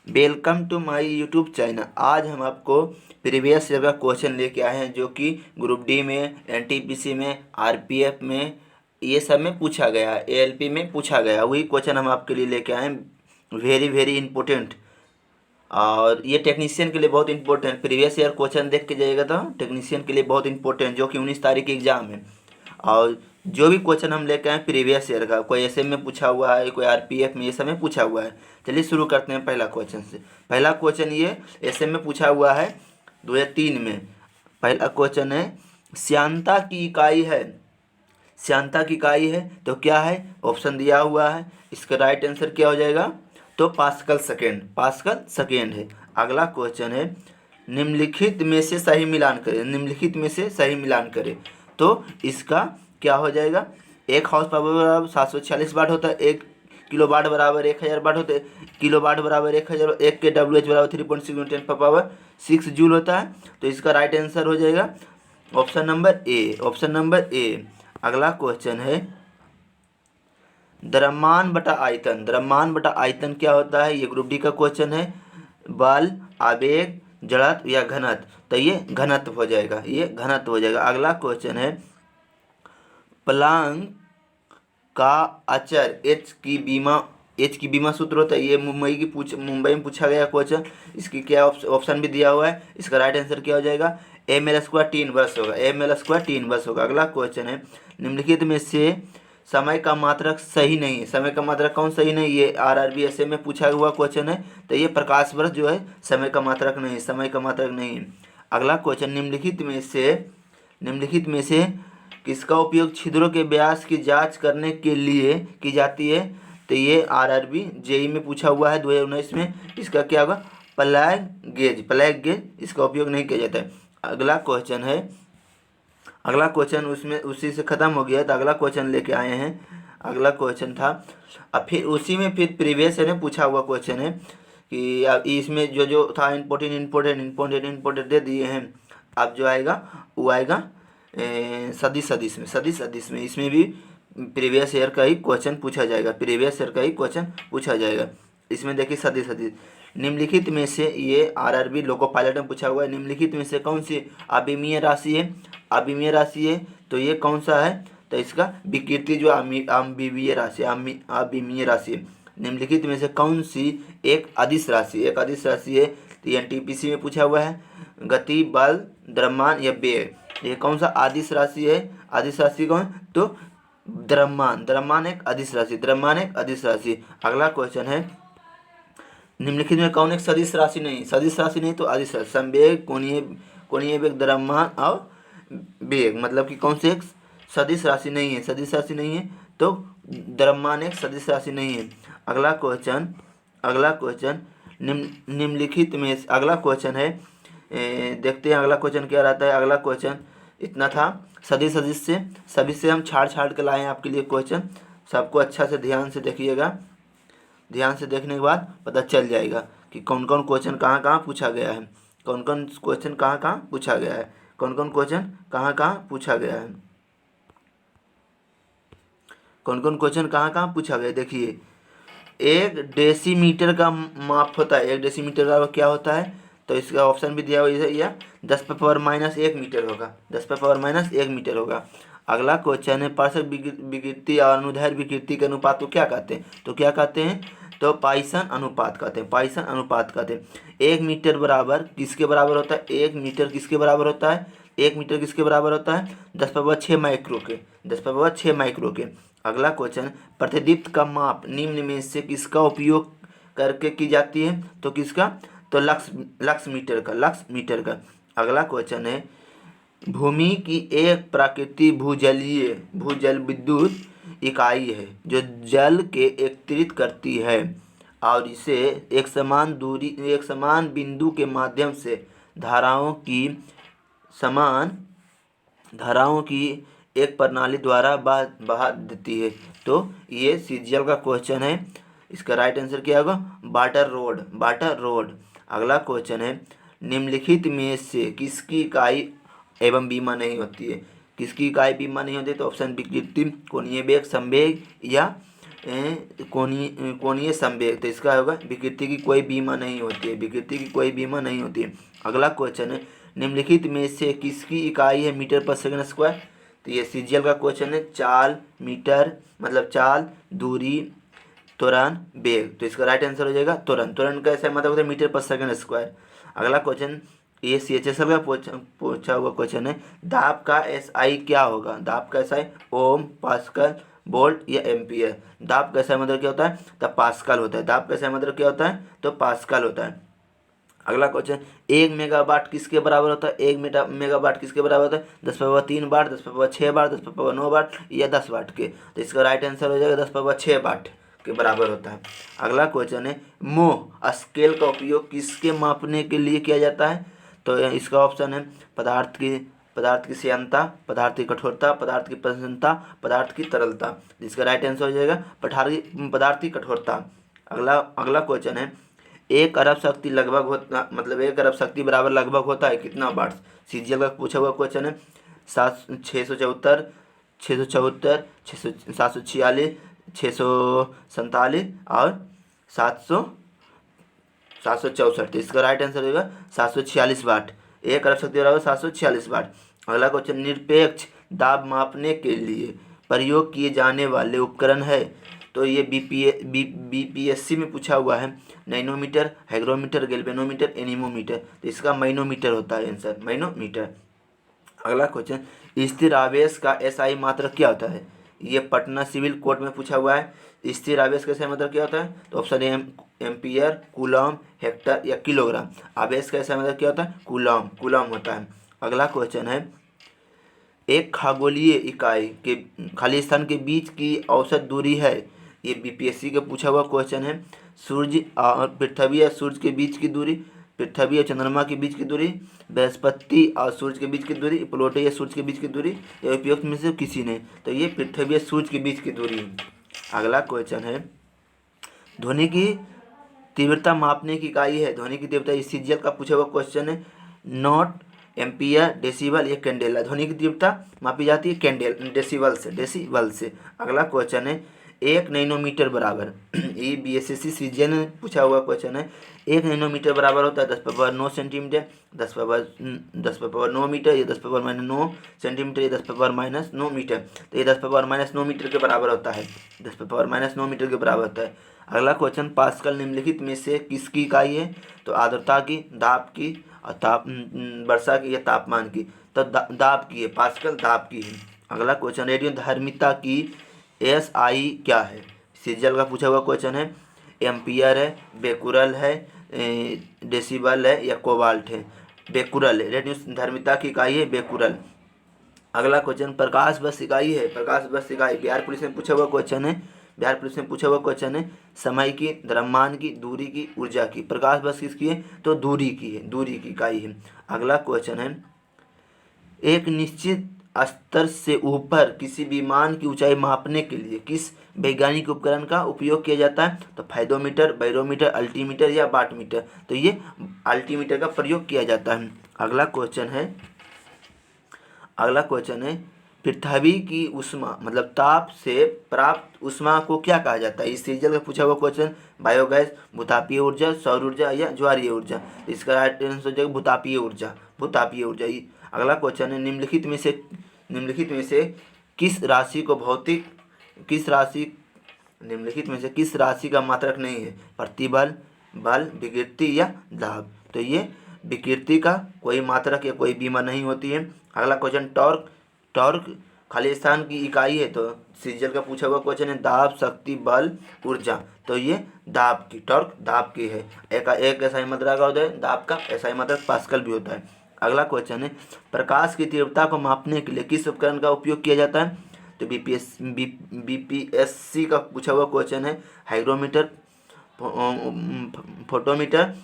Welcome to my YouTube channel. आज हम आपको प्रीवियस ईयर का क्वेश्चन लेके आए हैं, जो कि ग्रुप डी में, एनटीपीसी में, आरपीएफ में, ये सब में पूछा गया है, एएलपी में पूछा गया। वही क्वेश्चन हम आपके लिए लेके आए हैं। वेरी वेरी इंपॉर्टेंट, और ये टेक्नीशियन के लिए बहुत इंपॉर्टेंट। प्रीवियस ईयर क्वेश्चन देख के जाइएगा तो टेक्नीशियन के लिए बहुत इंपॉर्टेंट, जो कि 19 तारीख की एग्जाम है। और जो भी क्वेश्चन हम लेके आए प्रीवियस ईयर का, कोई एसएम में पूछा हुआ है, कोई आरपीएफ में, ये सब में पूछा हुआ है। चलिए शुरू करते हैं पहला क्वेश्चन से। पहला क्वेश्चन ये एसएम में पूछा हुआ है 2003 में। पहला क्वेश्चन है, श्यानता की इकाई है। श्यानता की इकाई है तो क्या है? ऑप्शन दिया हुआ है। इसका राइट आंसर क्या हो जाएगा? तो पास्कल सेकेंड, पास्कल सेकेंड है। अगला क्वेश्चन है, निम्नलिखित में से सही मिलान करें। निम्नलिखित में से सही मिलान करें तो इसका क्या हो जाएगा? 1 हाउस पावर बराबर 746 वाट होता है। 1 किलो वाट बराबर 1000 वाट होते हैं। किलो वाट बराबर 1000, 1 के डब्ल्यू एच बराबर 3.6 10 पावर 6 जूल होता है। तो इसका राइट आंसर हो जाएगा option number A, option number A. अगला क्वेश्चन है, द्रव्यमान बटा आयतन। द्रव्यमान बटा आयतन क्या होता है? ये ग्रुप डी का क्वेश्चन है। बल, आवेग, जड़त्व या घनत्व? तो ये घनत्व हो जाएगा, ये घनत्व हो जाएगा। अगला क्वेश्चन है, प्लांक का अचर एच की बीमा सूत्र होता है। ये मुंबई में पूछा गया क्वेश्चन। इसकी क्या ऑप्शन भी दिया हुआ है। इसका राइट आंसर क्या हो जाएगा? ml² टी इनवर्स होगा, ml² टी इनवर्स होगा। अगला क्वेश्चन है, निम्नलिखित में से समय का मात्रक सही नहीं है। समय का मात्रक कौन सही नहीं? ये आरआरबी एसए में पूछा हुआ क्वेश्चन है। तो ये प्रकाश वर्ष जो है समय का मात्रक नहीं है, समय का मात्रक नहीं है। अगला क्वेश्चन, निम्नलिखित में से किसका उपयोग छिद्रों के व्यास की जांच करने के लिए की जाती है? तो ये आरआरबी जेई में पूछा हुआ है 2019 में। इसका क्या होगा? प्लग गेज, प्लग गेज इसका उपयोग नहीं किया जाता है। अगला क्वेश्चन है, अगला क्वेश्चन उसमें उसी से ख़त्म हो गया, तो अगला क्वेश्चन लेके आए हैं। अगला क्वेश्चन था, अब फिर उसी में फिर प्रीवियस ने पूछा हुआ क्वेश्चन है कि अब इसमें जो जो था इम्पोर्टेंट दे दिए हैं। अब जो आएगा वो आएगा सदिश में। इसमें भी प्रीवियस ईयर का ही क्वेश्चन पूछा जाएगा, प्रीवियस ईयर का ही क्वेश्चन पूछा जाएगा। इसमें देखिए सदिश निम्नलिखित में से, ये आरआरबी लोको पायलट में पूछा हुआ है, निम्नलिखित में से कौन सी अविमीय राशि है? अविमीय राशि है तो ये कौन सा है? तो इसका विकृति जो अविमीय राशि, अविमीय राशि है। निम्नलिखित में से कौन सी एक अदिश राशि, एक अदिश राशि है? तो एनटीपीसी में पूछा हुआ है। गति, बल, द्रव्यमान या वेग, ये कौन सा अदिश राशि है? अदिश राशि कौन? तो द्रव्यमान, द्रव्यमान एक अदिश राशि, द्रव्यमान एक अदिश राशि। अगला क्वेश्चन है, निम्नलिखित में कौन एक सदिश राशि नहीं? सदिश राशि नहीं तो अदिश राशि। संवेग, कोणीय वेग, द्रव्यमान और वेग, मतलब कि कौन से एक सदिश राशि नहीं है? सदिश राशि नहीं है तो द्रव्यमान एक सदिश राशि नहीं है। अगला क्वेश्चन, निम्नलिखित में अगला क्वेश्चन है, देखते हैं अगला क्वेश्चन क्या रहता है। अगला क्वेश्चन इतना था। सदिश से हम छाड़ के लाए हैं आपके लिए क्वेश्चन। सबको अच्छा से ध्यान से देखिएगा। ध्यान से देखने के बाद पता चल जाएगा कि कौन कौन क्वेश्चन कहाँ कहाँ पूछा गया है, कौन कौन क्वेश्चन कहाँ कहाँ पूछा गया है, कौन कौन क्वेश्चन कहाँ कहाँ पूछा गया है, कौन कौन क्वेश्चन कहाँ कहाँ पूछा गया है। देखिए, 1 डेसीमीटर का माप होता है। 1 डेसीमीटर का क्या होता है? तो इसका ऑप्शन भी दिया हुआ है, या 10⁻⁻1 मीटर होगा, 10⁻⁻1 मीटर होगा। अगला क्वेश्चन है, पार्श्व विकृति और अनुदैर्ध्य विकृति के अनुपात को क्या कहते हैं? तो क्या कहते हैं? तो पाइसन अनुपात कहते हैं, पाइसन अनुपात कहते हैं। 1 मीटर बराबर किसके बराबर होता है? 1 मीटर किसके बराबर होता है? 1 मीटर किसके बराबर होता है? 10⁻6 माइक्रो के, 10⁻6 माइक्रो के। अगला क्वेश्चन, प्रतिदीप्त का माप निम्न में से किसका उपयोग करके की जाती है? तो किसका? तो लक्स मीटर का। अगला क्वेश्चन है, भूमि की एक प्राकृतिक भूजल विद्युत इकाई है जो जल के एकत्रित करती है और इसे एक समान बिंदु के माध्यम से धाराओं की एक प्रणाली द्वारा बहा देती है। तो ये सीजीएल का क्वेश्चन है। इसका राइट आंसर क्या होगा? Water road. अगला क्वेश्चन है, निम्नलिखित में से किसकी इकाई एवं बीमा नहीं होती है? किसकी इकाई बीमा नहीं होती? तो ऑप्शन विकृति, कोणीय वेग, संवेग या कोणीय संवेग, तो इसका होगा विकृति की कोई बीमा नहीं होती है, विकृति की कोई बीमा नहीं होती है। अगला क्वेश्चन है निम्नलिखित में से किसकी इकाई है मीटर पर सेकंड स्क्वायर। तो ये सीजीएल का क्वेश्चन है। चाल, मीटर मतलब चाल, दूरी, त्वरण, वेग, तो इसका राइट आंसर हो जाएगा त्वरण। त्वरण का ऐसा मतलब होता है मीटर पर सेकंड स्क्वायर। अगला क्वेश्चन ये CHSL का पूछा हुआ क्वेश्चन है दाब का SI क्या होगा। दाब का SI ओम, पास्कल, वोल्ट या एम्पियर। दाब का SI मतलब क्या होता है, तो पास्कल होता है। दाब का SI मतलब क्या होता है, तो पास्कल होता है। अगला क्वेश्चन 1 मेगावाट किसके बराबर होता है। 1 मेगावाट किसके बराबर होता है, 10⁻³ वाट, 10⁻6 वाट, 10⁻9 वाट या 10 वाट के। तो इसका राइट आंसर हो जाएगा 10⁻6 वाट के बराबर होता है। अगला क्वेश्चन है मोह स्केल का उपयोग किसके मापने के लिए किया जाता है। तो इसका ऑप्शन है पदार्थ की श्यानता, पदार्थ की कठोरता, पदार्थ की प्रसन्नता, पदार्थ की तरलता। जिसका राइट आंसर हो जाएगा पदार्थ की कठोरता। अगला क्वेश्चन है 1 अरब शक्ति लगभग होता मतलब 1 अरब शक्ति बराबर लगभग होता है कितना वाट। सीजीएल का पूछा हुआ क्वेश्चन है 674, 674, 746, 647 और 764। तो इसका राइट आंसर होगा 746 वाट। 1 अरब शक्ति बराबर 746 वाट। अगला क्वेश्चन निरपेक्ष दाब मापने के लिए प्रयोग किए जाने वाले उपकरण है। तो ये बीपीएससी में पूछा हुआ है नैनोमीटर, हाइग्रोमीटर, गैल्वेनोमीटर, एनीमोमीटर। तो इसका माइनोमीटर होता है आंसर, माइनोमीटर। अगला क्वेश्चन स्थिर आवेश का एसआई मात्रक क्या होता है। ये पटना सिविल कोर्ट में पूछा हुआ है। स्थिर आवेश का एसआई मात्रक क्या होता है, तो option A ampere, coulomb, Hector या किलोग्राम। आवेश का एसआई मात्रक क्या होता है, कूलम होता है। अगला क्वेश्चन है एक खगोलीय इकाई के खाली स्थान के बीच की औसत दूरी है। ये बीपीएससी का पूछा हुआ क्वेश्चन है। सूर्य और पृथ्वी या सूर्य के बीच की दूरी, पृथ्वी और चंद्रमा के बीच की दूरी, बृहस्पति और सूर्य के बीच की दूरी, प्लूटो या सूर्य के बीच की दूरी, या उपयुक्त में से किसी ने। तो ये पृथ्वी या सूर्य के बीच की दूरी। अगला क्वेश्चन है ध्वनि की तीव्रता मापने की इकाई है। ध्वनि की तीव्रता सीजीएल का पूछा हुआ क्वेश्चन है। नॉट, एम्पियर, डेसिबल या कैंडेला। ध्वनि की तीव्रता मापी जाती है डेसिबल से। अगला क्वेश्चन है 1 नैनोमीटर बराबर ये बीएसएससी सीजीएल ने पूछा हुआ क्वेश्चन है। 1 नैनोमीटर बराबर होता है 10⁻9 सेंटीमीटर, 10⁻9 मीटर, या 10⁻9 सेंटीमीटर, या 10⁻9 मीटर। तो ये 10⁻9 मीटर के बराबर होता है, 10⁻9 मीटर के बराबर होता है। अगला क्वेश्चन पास्कल निम्नलिखित में से किसकी इकाई है। तो आर्द्रता की, दाब की और वर्षा की या तापमान की। तो दाब की है, पास्कल दाब की है। अगला क्वेश्चन रेडियो धर्मिता की एसआई क्या है। सीजीएल का पूछा हुआ क्वेश्चन है। एम्पियर है, बेकुरल है, डेसिबल है या कोबाल्ट है। बेकुरल है, रेडियो धर्मिता की इकाई है बेकुरल। अगला क्वेश्चन प्रकाश वर्ष इकाई है। प्रकाश वर्ष इकाई बिहार पुलिस में पूछा हुआ क्वेश्चन है। बिहार पुलिस में पूछा हुआ क्वेश्चन है समय की, द्रव्यमान की, दूरी की, ऊर्जा की। प्रकाश वर्ष किसकी है, तो दूरी की है, दूरी की इकाई है। अगला क्वेश्चन है एक निश्चित स्तर से ऊपर किसी विमान की ऊंचाई मापने के लिए किस वैज्ञानिक उपकरण का उपयोग किया जाता है। तो फाइडोमीटर, बैरोमीटर, अल्टीमीटर या वाटमीटर। तो ये अल्टीमीटर का प्रयोग किया जाता है। अगला क्वेश्चन है पृथ्वी की ऊष्मा मतलब ताप से प्राप्त ऊष्मा को क्या कहा जाता है। इस सीजन का पूछा हुआ क्वेश्चन बायोगैस, भूतापीय ऊर्जा, सौर ऊर्जा या ज्वारीय ऊर्जा। इसका राइट आंसर हो जाएगा भूतापीय ऊर्जा। अगला क्वेश्चन है निम्नलिखित में से किस राशि का मात्रक नहीं है। प्रतिबल, बल, विकृति या दाब। तो ये विकृति का कोई मात्रक या कोई बीमा नहीं होती है। अगला क्वेश्चन टॉर्क खाली स्थान की इकाई है। तो सीजीएल का पूछा हुआ क्वेश्चन है दाब, शक्ति, बल, ऊर्जा। तो ये टॉर्क दाब की है। एक एसआई मात्रक होता है दाब का, एसआई मात्रक पास्कल भी होता है। अगला क्वेश्चन है प्रकाश की तीव्रता को मापने के लिए किस उपकरण का उपयोग किया जाता है। तो बीपीएससी का पूछा हुआ क्वेश्चन है हाइग्रोमीटर, फोटोमीटर,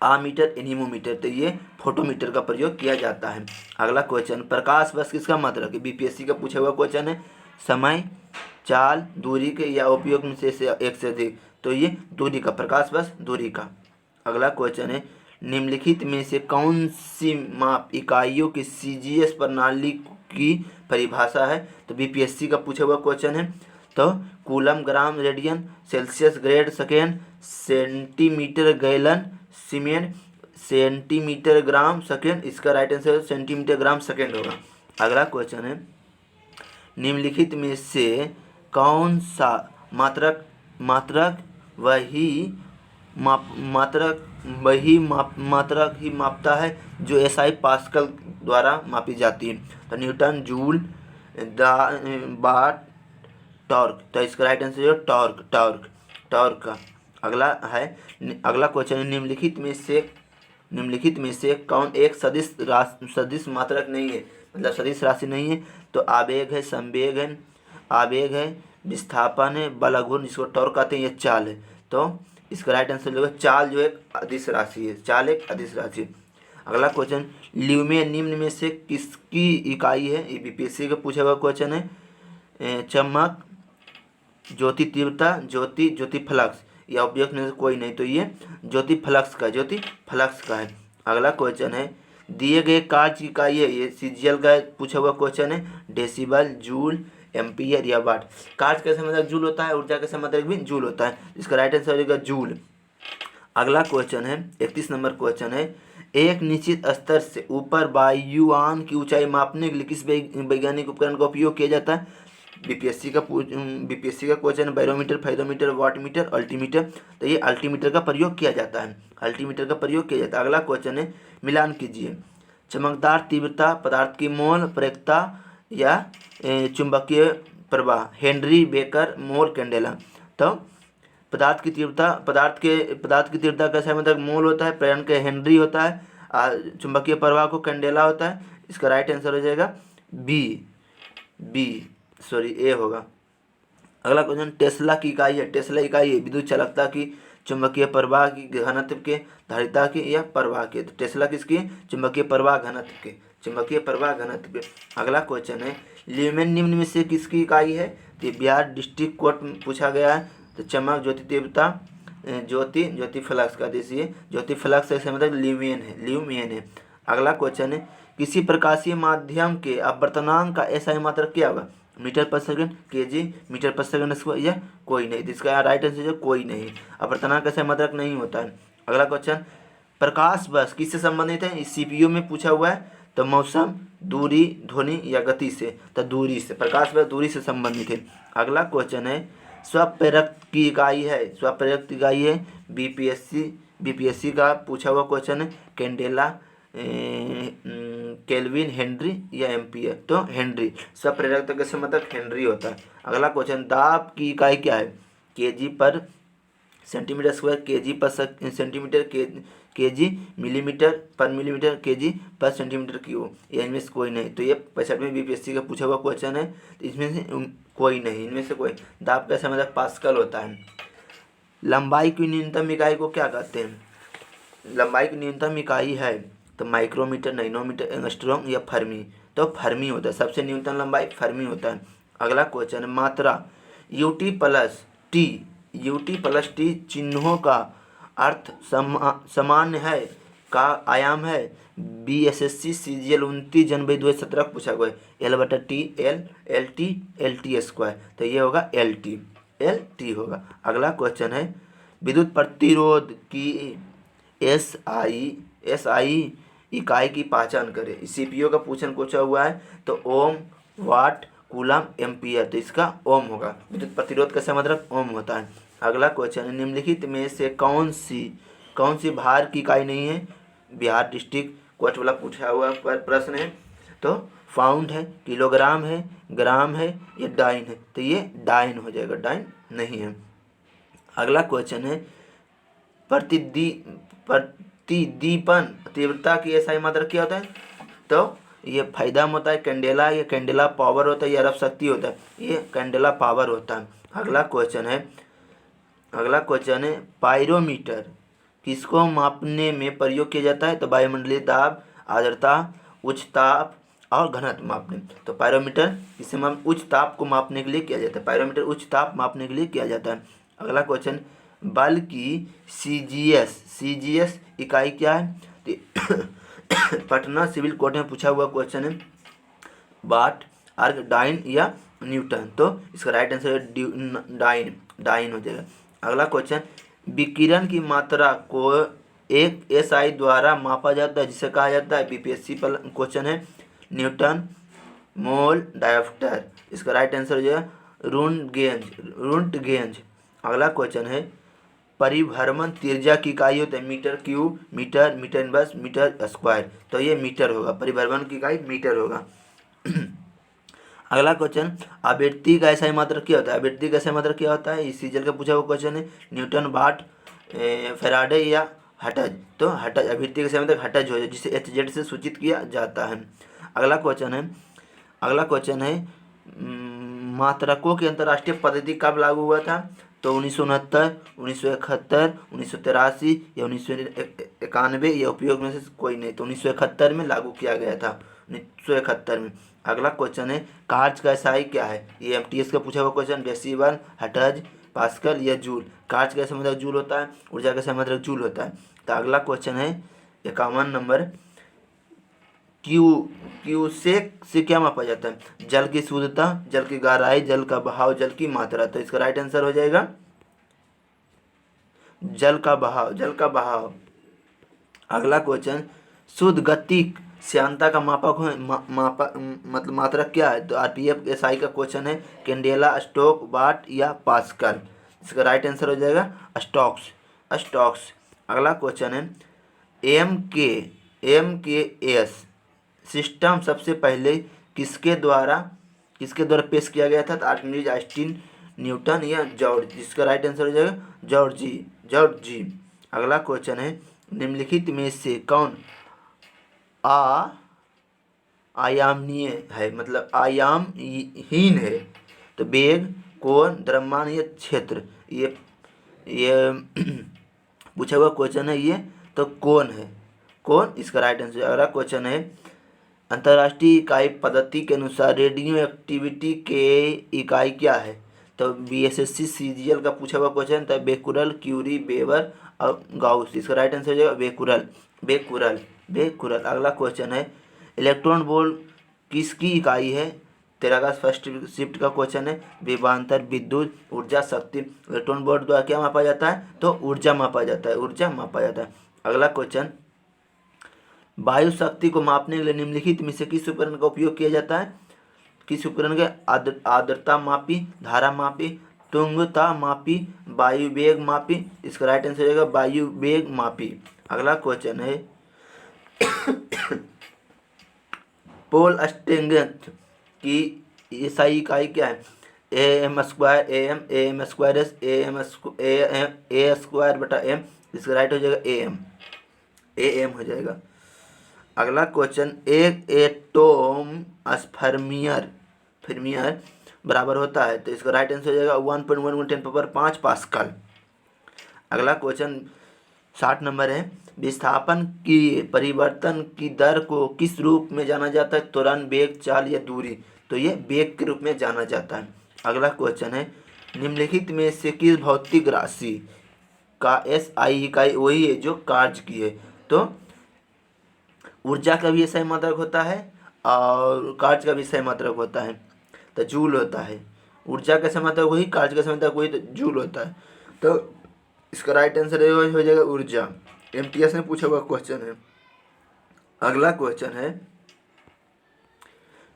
आमीटर, एनीमोमीटर। तो ये फोटोमीटर का प्रयोग किया जाता है। अगला क्वेश्चन प्रकाश वर्ष किसका मात्रक है। बीपीएससी का पूछा हुआ क्वेश्चन है समय, चाल, दूरी के या उपयोग में से एक से अधिक। तो ये दूरी का, प्रकाश वर्ष दूरी का। अगला क्वेश्चन है निम्नलिखित में से कौन सी माप इकाइयों की सीजीएस प्रणाली की परिभाषा है। तो बीपीएससी का पूछा हुआ क्वेश्चन है। तो coulomb gram radian, Celsius grade second, centimetre gallon cement, centimetre gram second. इसका right answer centimetre gram second होगा। अगला क्वेश्चन है, निम्नलिखित में से कौन सा मात्रक मात्रक ही मापता है जो एसआई पास्कल द्वारा मापी जाती है? तो न्यूटन, जूल, वाट, टॉर्क। तो इसका राइट आंसर है टॉर्क का। अगला क्वेश्चन है, निम्नलिखित में से कौन एक सदिश मात्रक नहीं है, मतलब सदिश राशि नहीं है? तो आवेग है, संवेग है, विस्थापन है, बल घूर्ण, जिसको टॉर्क कहते हैं, ये चाल है। तो इसका राइट आंसर होगा चाल, जो एक अदिश राशि है। चाल एक अदिश राशि है। अगला क्वेश्चन, ल्यूमेन निम्न में से किसकी इकाई है? ये बीपीएससी का पूछा हुआ क्वेश्चन है। चमक, ज्योति तीव्रता, ज्योति फ्लक्स, या ऑब्जेक्ट में से कोई नहीं, तो ये ज्योति फ्लक्स का है। अगला क्वेश्चन है, दिए गए कार्य की इकाई है, ये सीजीएल का पूछा हुआ क्वेश्चन है। डेसिबल, जूल, एम्पियर या वाट। कार्य का समर्थक जूल होता है, ऊर्जा का समर्थक भी जूल होता है। इसका राइट आंसर होगा जूल। अगला क्वेश्चन है, 31 नंबर क्वेश्चन है, एक निश्चित स्तर से ऊपर वायुयान की ऊंचाई मापने के लिए किस वैज्ञानिक उपकरण का उपयोग किया जाता है? बीपीएससी का क्वेश्चन है। Barometer, spherometer, wattmeter, altimeter. तो ये अल्टीमीटर का प्रयोग किया जाता है। अगला क्वेश्चन है, मिलान कीजिए। चमकदार तीव्रता, पदार्थ की मोल प्रयोक्ता या चुंबकीय प्रवाह, हेनरी बेकर, मोल, कैंडेला। तो पदार्थ की तीव्रता कैसा मतलब मोल होता है, प्रेरण के हेनरी होता है, चुंबकीय प्रवाह को कैंडेला होता है। इसका राइट आंसर हो जाएगा ए होगा। अगला क्वेश्चन, टेस्ला की इकाई है विद्युत चालकता की, चुंबकीय प्रवाह की, घनत्व के, धारिता की या प्रवाह के। तो टेस्ला किसकी? चुंबकीय प्रवाह घनत्व के। अगला क्वेश्चन है, ल्यूमेन निम्न में से किसकी इकाई है? तो बिहार डिस्ट्रिक्ट कोर्ट में पूछा गया है। तो चमक, ज्योति तीव्रता, ज्योति फ्लक्स का देखिए, ज्योति फ्लक्स से मतलब ल्यूमेन है। अगला क्वेश्चन है, किसी प्रकाशीय माध्यम के अपवर्तनांक का एसआई मात्रक क्या होगा? मीटर पर सेकंड, केजी, मीटर पर सेकंड स्क्वायर, या कोई नहीं। तो इसका राइट आंसर है कोई नहीं, अपवर्तनांक ऐसा मात्रक नहीं होता है। अगला क्वेश्चन, प्रकाश वर्ष किससे संबंधित है? इस सीपीयू में पूछा हुआ है। तो मौसम, दूरी, ध्वनि या गति से? तो दूरी से, प्रकाश वर्ष दूरी से संबंधित है। अगला क्वेश्चन है, स्वप्रेरक की इकाई है बीपीएससी का पूछा हुआ क्वेश्चन है। कैंडेला, केल्विन, हेनरी या एम्पियर? तो हेनरी। स्वप्रेरक का मतलब हेनरी होता है। अगला क्वेश्चन, दाब की इकाई क्या है? केजी पर सेंटीमीटर स्क्वायर, केजी पर सेंटीमीटर, केजी मिलीमीटर पर मिलीमीटर, केजी पर सेंटीमीटर क्यूब। ये इनमें से कोई नहीं। तो ये 65वें बीपीएससी का पूछा हुआ क्वेश्चन है। तो इसमें से कोई नहीं, इनमें से कोई। दाब का मतलब पास्कल होता है। लंबाई की न्यूनतम इकाई को क्या कहते हैं? लंबाई की न्यूनतम इकाई है तो माइक्रोमीटर, नैनोमीटर, एंगस्ट्रॉम या फर्मी? तो फर्मी होता है, सबसे न्यूनतम लंबाई फर्मी होता है। अगला क्वेश्चन है, मात्रा यूटी प्लस टी चिन्हों का अर्थ सामान्य है का आयाम है? बीएसएससी सीजीएल 29 जनवरी 2017 पूछा गया है। L/T, LT square. तो ये होगा LT होगा। अगला क्वेश्चन है, विद्युत प्रतिरोध की एसआई इकाई की पहचान करें। सीपीयू का पूछा हुआ है। तो ओम, वाट, कूलम, एम्पियर। तो इसका ओम होगा। विद्युत प्रतिरोध का मतलब ओम होता है। अगला क्वेश्चन है, निम्नलिखित में से कौन सी भार की इकाई नहीं है? बिहार डिस्ट्रिक्ट कोर्ट वाला पूछा हुआ प्रश्न है। तो पाउंड है, किलोग्राम है, ग्राम है या डाइन है? तो ये डाइन हो जाएगा, डाइन नहीं है। अगला क्वेश्चन है, प्रतिदीपन तीव्रता की एसआई मात्रा क्या होता है? तो ये फायदा होता है कैंडेला, ये कैंडेला पावर होता है, या रफ शक्ति होता है, ये कैंडेला पावर होता है। अगला क्वेश्चन है, पायरोमीटर किसको मापने में प्रयोग किया जाता है? तो वायुमंडलीय दाब, आर्द्रता, उच्च ताप और घनत्व मापने। तो पायरोमीटर किसे उच्च ताप को मापने के लिए किया जाता है। पायरोमीटर उच्च ताप मापने के लिए किया जाता है। अगला क्वेश्चन, बल की सीजीएस इकाई क्या है? पटना सिविल कोर्ट में पूछा हुआ क्वेश्चन है। वाट, अर्ग, डाइन या न्यूटन। तो इसका राइट आंसर है डाइन, डाइन हो जाएगा। अगला क्वेश्चन, विकिरण की मात्रा को एक एसआई द्वारा मापा जाता है जिसे कहा जाता है, बीपीएससी क्वेश्चन है, न्यूटन मोल डायोप्टर। इसका राइट आंसर हो जाएगा रुंटगेंज, रुंटगेंज। अगला क्वेश्चन है, परिभ्रमण त्रिज्या की इकाई होता है metre cube, metre, metre inverse, metre square. तो ये मीटर होगा, परिभ्रमण की इकाई मीटर होगा। अगला क्वेश्चन, आवृत्ति का ऐसा मात्रक क्या होता है, आवृत्ति का ऐसा मात्रक क्या होता है, इस सीजन का पूछा हुआ क्वेश्चन है, न्यूटन, वाट, फैराडे या हर्ट्ज। तो हर्ट्ज, आवृत्ति का ऐसा मात्रक हर्ट्ज हो जाए जिसे एच से सूचित किया जाता है। अगला क्वेश्चन है, अगला क्वेश्चन है, मात्रकों की अंतर्राष्ट्रीय पद्धति कब लागू हुआ था, तो 1969, 1971, 1983 या 1991 या उपयोग में से कोई नहीं। तो 1971 में लागू किया गया था, 1971 में। अगला क्वेश्चन है, कार्च का एसआई क्या है, ये एमटीएस का पूछा हुआ क्वेश्चन, डेसिबल, हर्ट्ज, पास्कल या जूल। कार्च का मतलब जूल होता है, ऊर्जा का मतलब जूल होता है। तो अगला क्वेश्चन है 51 नंबर, क्यूसेक से क्या मापा जाता है, जल की शुद्धता, जल की गहराई, जल का बहाव, जल की मात्रा। तो इसका राइट आंसर हो जाएगा जल का बहाव, जल का बहाव। अगला क्वेश्चन, शुद्ध गतिक श्यानता का मापक मतलब मात्रक क्या है, तो आरपीएफ एसआई का क्वेश्चन है, कैंडेला, स्टोक, वाट या पास्कल। इसका राइट आंसर हो जाएगा स्टोक्स, स्टोक्स। अगला क्वेश्चन है, एम के एस सिस्टम सबसे पहले किसके द्वारा पेश किया गया था, तो आर्किमिडीज, आइंस्टीन, न्यूटन या जॉर्ज। जिसका राइट आंसर हो जाएगा जॉर्जी। अगला क्वेश्चन है, निम्नलिखित में से कौन आयामनीय है, मतलब आयामहीन है, तो वेग, कोण, द्रव्यमान या क्षेत्र। ये पूछा हुआ क्वेश्चन है ये, तो कौन है, कौन इसका राइट आंसर। अगला क्वेश्चन है, अंतर्राष्ट्रीय इकाई पद्धति के अनुसार रेडियो एक्टिविटी के इकाई क्या है, तो बीएसएससी सीजीएल का पूछा हुआ क्वेश्चन था, बेकुरल, क्यूरी, वेबर और गाउस। इसका राइट आंसर हो जाएगा बेकुरल। अगला क्वेश्चन है, इलेक्ट्रॉन वोल्ट किसकी इकाई है, 13 अगस्त फर्स्ट शिफ्ट का क्वेश्चन है, विभवांतर, विद्युत, ऊर्जा, शक्ति। इलेक्ट्रॉन वोल्ट द्वारा क्या मापा जाता है, तो ऊर्जा मापा जाता है, अगला क्वेश्चन, वायु शक्ति को मापने के लिए निम्नलिखित में से किस उपकरण का उपयोग किया जाता है, किस उपकरण के, आर्द्रता मापी, धारा मापी, तुंगता मापी, वायु वेग मापी। इसका राइट आंसर हो जाएगा वायु वेग मापी। अगला क्वेश्चन है, पोल स्ट्रेंथ की एसआई इकाई क्या है, m square, m square s, a square बटा एम। इसका राइट हो जाएगा एम हो जाएगा। अगला क्वेश्चन, एक एटॉम फर्मियर बराबर होता है, तो इसका राइट आंसर हो जाएगा 1.1 × 10⁵ अगला क्वेश्चन 60 नंबर है, विस्थापन की परिवर्तन की दर को किस रूप में जाना जाता है, त्वरण, वेग, चाल या दूरी। तो ये वेग के रूप में जाना जाता है। अगला क्वेश्चन है, निम्नलिखित में से किस भौतिक राशि का एसआई इकाई वही है जो कार्य की है, तो ऊर्जा का भी सही मात्रक होता है और कार्य का भी सही मात्रक होता है, तो जूल होता है। ऊर्जा का सही मात्रक वही, कार्य का सही मात्रक वही, तो जूल होता है। तो इसका राइट आंसर हो जाएगा ऊर्जा। एमटीएस ने पूछा हुआ क्वेश्चन है। अगला क्वेश्चन है,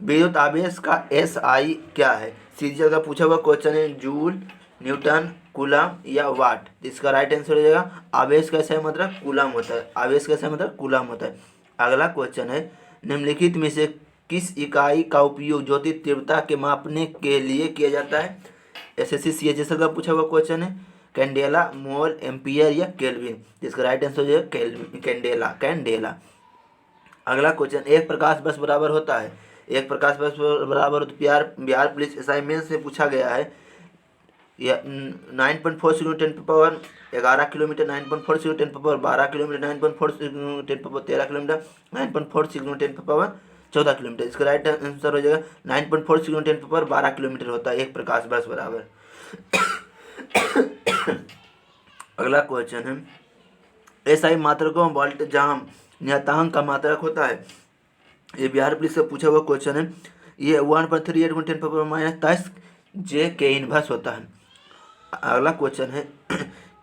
विद्युत आवेश का एसआई क्या है, सीजीएल का पूछा हुआ क्वेश्चन है, जूल, न्यूटन, कूलम या वाट। इसका राइट आंसर हो जाएगा आवेश का सही मात्रक कूलम होता है, आवेश का सही मात्रक कूलम होता है। अगला क्वेश्चन है, निम्नलिखित में से किस इकाई का उपयोग ज्योति तीव्रता के मापने के लिए किया जाता है, एसएससी सीएचएसएल का पूछा हुआ क्वेश्चन है, कैंडेला, मोल, एम्पियर या केल्विन। जिसका राइट आंसर हो जाएगा कैंडेला। अगला क्वेश्चन, एक प्रकाश वर्ष बराबर होता है, एक प्रकाश वर्ष बराबर हो, तो बिहार पुलिस असाइनमेंट से पूछा गया है, या 9.4 × 10⁻11 किलोमीटर, 9.4 × 10⁻12 किलोमीटर, 9.4 × 10⁻13 किलोमीटर, 9.4 × 10⁻14 किलोमीटर। इसका राइट आंसर हो जाएगा 9.4 × 10⁻12 किलोमीटर होता है एक प्रकाश वर्ष बराबर। अगला क्वेश्चन है, एसआई मात्रकों वोल्ट जहां नियतांक का मात्रक होता है, ये बिहार पुलिस से पूछा हुआ क्वेश्चन है, ये 1/3 × 10⁻⁻10 जे के इनवर्स होता है। अगला क्वेश्चन है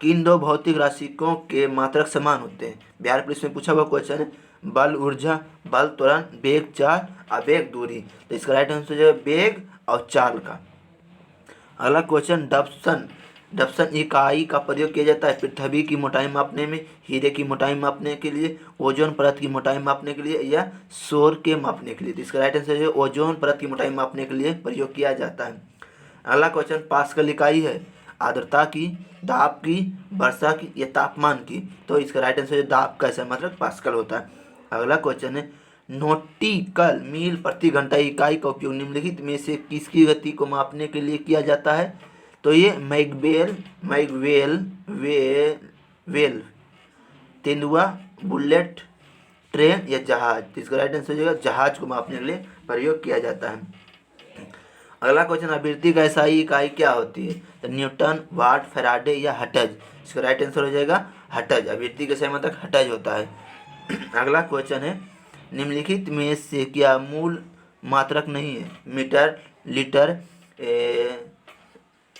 किन दो भौतिक राशियों के मात्रक समान होते हैं? बिहार पुलिस में पूछा हुआ क्वेश्चन है। बल ऊर्जा, बल त्वरण, वेग चाल, आवेग दूरी। तो इसका राइट आंसर जो है वेग और चाल का। अगला क्वेश्चन डप्सन इकाई का प्रयोग किया जाता है पृथ्वी की मोटाई मापने में, हीरे की मोटाई मापने के लिए, ओजोन परत की मोटाई मापने के लिए या सौर के मापने के लिए। तो इसका राइट आंसर जो है ओजोन परत की मोटाई मापने के लिए प्रयोग किया जाता है। अगला क्वेश्चन पास्कल इकाई है आर्द्रता की, दाब की, वर्षा की या तापमान की। तो इसका राइट आंसर जो दाब का ऐसा मतलब पास्कल होता है। अगला क्वेश्चन है नॉटिकल मील प्रति घंटा इकाई का उपयोग निम्नलिखित में से किसकी गति को मापने के लिए किया जाता है? तो ये मैगवेल तेंदुआ, बुलेट ट्रेन या जहाज। इसका राइट आंसर जो है जहाज को मापने के लिए प्रयोग किया जाता है। अगला क्वेश्चन आवृत्ति का एसआई इकाई क्या होती है? तो न्यूटन, वाट, फैराडे या हर्ट्ज। इसका राइट आंसर हो जाएगा हर्ट्ज। आवृत्ति का सही मतलब हर्ट्ज होता है। अगला क्वेश्चन है निम्नलिखित में से क्या मूल मात्रक नहीं है? मीटर, लीटर,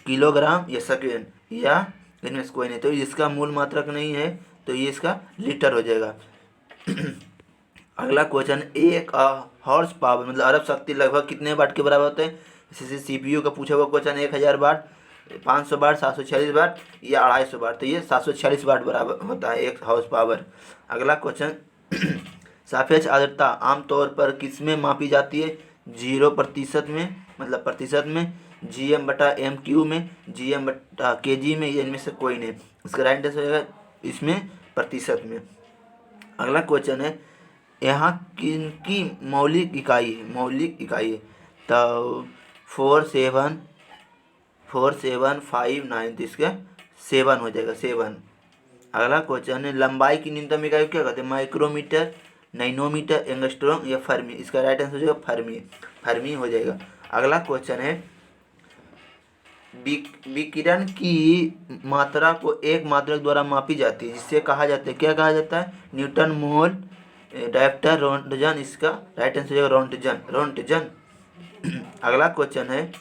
किलोग्राम या सेकेंड या इनमें से कोई नहीं। तो इसका मूल मात्रक नहीं है तो ये इसका लीटर हो जाएगा। अगला क्वेश्चन एक हॉर्स पावर मतलब अरब शक्ति लगभग कितने वाट के बराबर होते हैं? जैसे सीपीयू का पूछा हुआ क्वेश्चन 1000 वाट, 500 वाट, 746 वाट या 250 वाट। तो ये 746 वाट बराबर होता है एक हाउस पावर। अगला क्वेश्चन सापेक्ष आर्द्रता आमतौर पर किस में मापी जाती है? 0% में मतलब प्रतिशत में, GM/MQ में, GM/kg में या इनमें से कोई नहीं। इसका राइट आंसर होगा इसमें प्रतिशत में। अगला क्वेश्चन है यहाँ किनकी मौलिक इकाई है? तो 4759 तो इसका 7 हो जाएगा 7। अगला क्वेश्चन है लंबाई की न्यूनतम इकाई क्या कहते हैं? माइक्रोमीटर, नैनोमीटर, एंगस्ट्रॉम या फर्मी। इसका राइट आंसर जो है फर्मी हो जाएगा। अगला क्वेश्चन है विकिरण की मात्रा को एक मात्रक द्वारा मापी जाती है जिससे कहा जाता है क्या कहा जाता है? न्यूटन, मोल, डायप्टर, रोंटजन। इसका राइट आंसर हो जाएगा रोंटजन। अगला क्वेश्चन है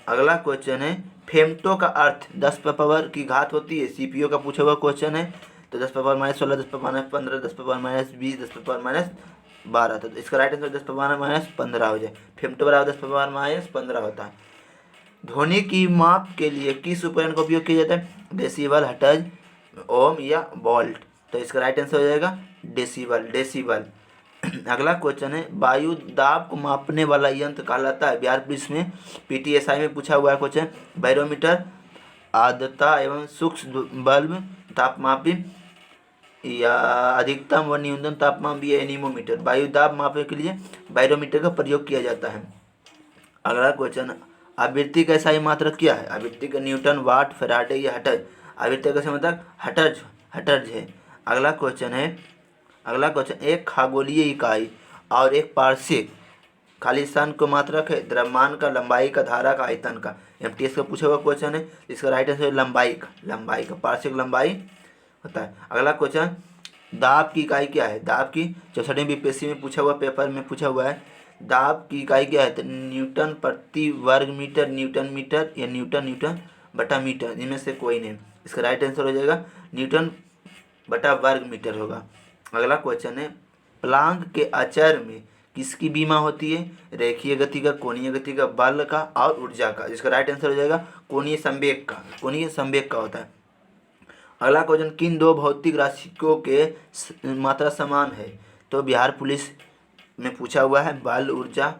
अगला क्वेश्चन है फेमटो का अर्थ 10 की घात होती है। सीपीओ का पूछा हुआ क्वेश्चन है। तो 10⁻16, 10⁻15, 10⁻20, 10⁻12। तो इसका राइट आंसर 10⁻15 हो जाए। फेमटो बराबर 10⁻15 होता है। ध्वनि की माप के लिए किस उपकरण का उपयोग किया जाता है? डेसिबल, हर्ट्ज, ओम या वोल्ट। तो इसका राइट आंसर हो जाएगा डेसिबल। अगला क्वेश्चन है वायु दाब को मापने वाला यंत्र कहलाता है। बिहार पुलिस में पीटीएसआई में पूछा हुआ है क्वेश्चन। बैरोमीटर, आर्द्रता एवं सूक्ष्म बल्ब, तापमापी या अधिकतम व न्यूनतम तापमान भी एनीमोमीटर। वायु दाब मापने के लिए बैरोमीटर का प्रयोग किया जाता है। अगला क्वेश्चन आवृत्ति का एसआई मात्रक क्या है? आवृत्ति का न्यूटन, वाट, फैराडे या हर्ट्ज। आवृत्ति का सही मतलब हर्ट्ज है। अगला क्वेश्चन एक खगोलीय इकाई और एक पार्श्विक खाली स्थान को मात्रक है। द्रव्यमान का, लंबाई का, धारा का, आयतन का। एमटीएस का पूछा हुआ क्वेश्चन है। इसका राइट आंसर लंबाई का पार्श्विक लंबाई होता है। अगला क्वेश्चन दाब की इकाई क्या है? दाब की 64वीं बीपीएससी में पूछा हुआ पेपर में पूछा हुआ है। दाब की इकाई क्या है? तो न्यूटन प्रति वर्ग मीटर, न्यूटन मीटर या न्यूटन बटा मीटर। इनमें से कोई नहीं। इसका राइट आंसर हो जाएगा न्यूटन बटा वर्ग मीटर होगा। अगला क्वेश्चन है प्लांक के अचर में किसकी बीमा होती है? रेखीय गति का, कोणीय गति का, बल का और ऊर्जा का। जिसका राइट आंसर हो जाएगा कोणीय संवेग का होता है। अगला क्वेश्चन किन दो भौतिक राशियों के मात्रा समान है? तो बिहार पुलिस में पूछा हुआ है बल ऊर्जा,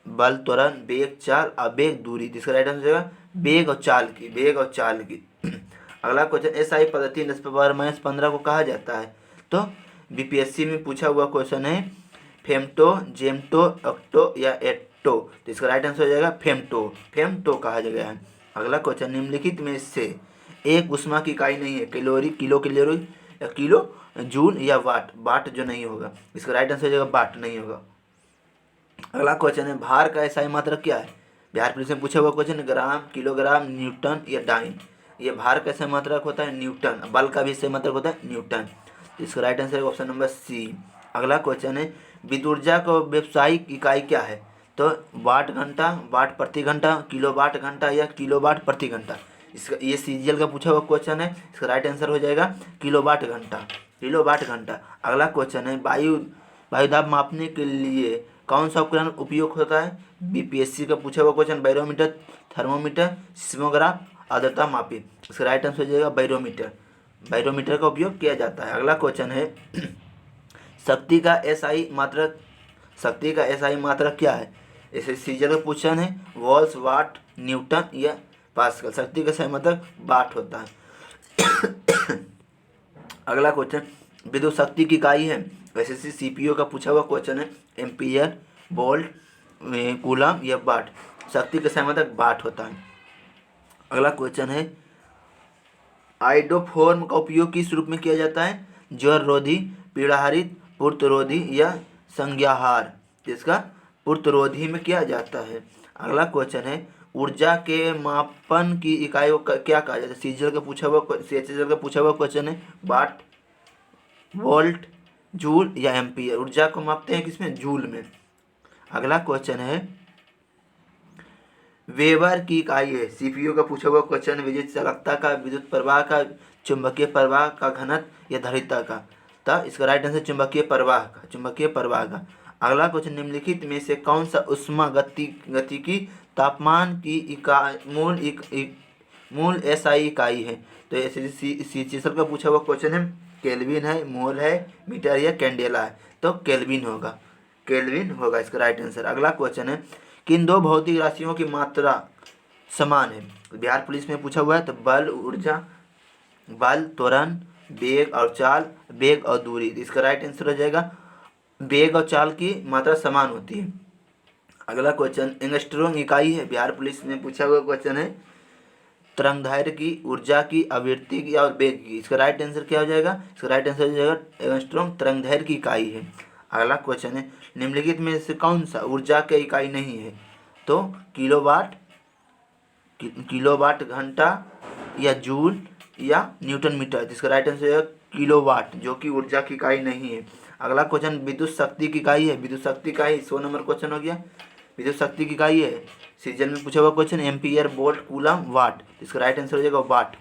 बल त्वरण, वेग चाल, आवेग दूरी। जिसका राइट आंसर हो जाएगा वेग और चाल की। अगला क्वेश्चन एसआई पद्धति 10⁻15 को कहा जाता है? तो बीपीएससी में पूछा हुआ क्वेश्चन है फेमटो, जेमटो, ऑक्टो या एट्टो। तो इसका राइट आंसर हो जाएगा फेमटो कहा गया है। अगला क्वेश्चन निम्नलिखित में से एक ऊष्मा की इकाई नहीं है। किलो कैलोरी या किलो जूल या वाट जो नहीं होगा। इसका राइट आंसर हो जाएगा वाट नहीं होगा। अगला क्वेश्चन है भार का एसआई मात्रक क्या है? बिहार पुलिस में पूछा हुआ क्वेश्चन ग्राम, किलोग्राम, न्यूटन या डाइन। ये भार का सही मात्रक होता है न्यूटन। बल का भी सही मात्रक होता है न्यूटन। इसका राइट आंसर है ऑप्शन नंबर सी। अगला क्वेश्चन है विद्युत ऊर्जा को व्यावसायिक इकाई क्या है? तो वाट घंटा, वाट प्रति घंटा, किलोवाट घंटा या किलोवाट प्रति घंटा। इसका ये सीजीएल का पूछा हुआ क्वेश्चन है। इसका राइट आंसर हो जाएगा किलोवाट घंटा, किलोवाट घंटा। अगला क्वेश्चन है वायुदाब मापने के लिए कौन सा उपकरण उपयोग होता है? बीपीएससी का पूछा हुआ क्वेश्चन। बैरोमीटर, थर्मोमीटर, सिस्मोग्राफ, आर्द्रता मापी। इसका राइट आंसर हो जाएगा बैरोमीटर। बैरोमीटर का उपयोग किया जाता है। अगला क्वेश्चन है शक्ति का एसआई मात्रक, शक्ति का एसआई मात्रक क्या है? इसे सीजर का क्वेश्चन है। वॉल्स, वाट, न्यूटन या पास्कल। शक्ति का एसआई मात्रक वाट होता है। अगला क्वेश्चन विद्युत शक्ति की इकाई है। वैसे सीपीयू का पूछा हुआ क्वेश्चन है। एम्पियर, वोल्ट, कूलम या वाट। शक्ति का एसआई मात्रक वाट होता है। अगला क्वेश्चन है आइडोफोर्म का उपयोग किस रूप में किया जाता है? ज्वररोधी, पीड़ाहरित, पूर्तरोधी या संज्ञाहार। इसका पूर्तरोधी में किया जाता है। अगला क्वेश्चन है ऊर्जा के मापन की इकाइयों का क्या कहा जाता है? सीजीएल का पूछा हुआ क्वेश्चन है। वाट, वोल्ट, जूल या एम्पियर। ऊर्जा को मापते हैं किसमें? जूल में। अगला क्वेश्चन है वेबर की इकाई है। सीपीयू का पूछा हुआ क्वेश्चन विद्युत चालकता का, विद्युत प्रवाह का, चुंबकीय प्रवाह का घनत्व या धारिता का। तो इसका राइट आंसर चुंबकीय प्रवाह का, चुंबकीय प्रवाह का। अगला क्वेश्चन निम्नलिखित में से कौन सा उष्मा गतिकी तापमान की इकाई मूल एसआई इकाई है? तो ऐसे सीजीएल का पूछा हुआ क्वेश्चन है। केल्विन है, मोल है, मीटर या कैंडेला है। तो केल्विन होगा, केल्विन होगा इसका राइट आंसर। अगला क्वेश्चन है किन दो भौतिक राशियों की मात्रा समान है? बिहार पुलिस में पूछा हुआ है। तो बल, ऊर्जा, बल, त्वरण, वेग और चाल, वेग और दूरी। इसका राइट आंसर हो जाएगा वेग और चाल की मात्रा समान होती है। अगला क्वेश्चन एंगस्ट्रॉम इकाई है। बिहार पुलिस में पूछा हुआ क्वेश्चन है तरंगदैर्घ्य की, ऊर्जा की, आवृत्ति की और वेग की। इसका राइट आंसर क्या हो जाएगा? इसका राइट आंसर हो जाएगा एंगस्ट्रॉम तरंगदैर्घ्य की इकाई है। अगला क्वेश्चन है निम्नलिखित में से कौन सा ऊर्जा की इकाई नहीं है? तो किलोवाट, किलोवाट घंटा या जूल या न्यूटन मीटर। जिसका राइट आंसर है किलोवाट, जो कि ऊर्जा की इकाई नहीं है। अगला क्वेश्चन विद्युत शक्ति की इकाई है। विद्युत शक्ति इकाई 100 नंबर क्वेश्चन हो गया। विद्युत शक्ति की इकाई है। सीजन में पूछा हुआ क्वेश्चन एम्पियर, वोल्ट, कूलम, वाट। इसका राइट आंसर हो जाएगा वाट।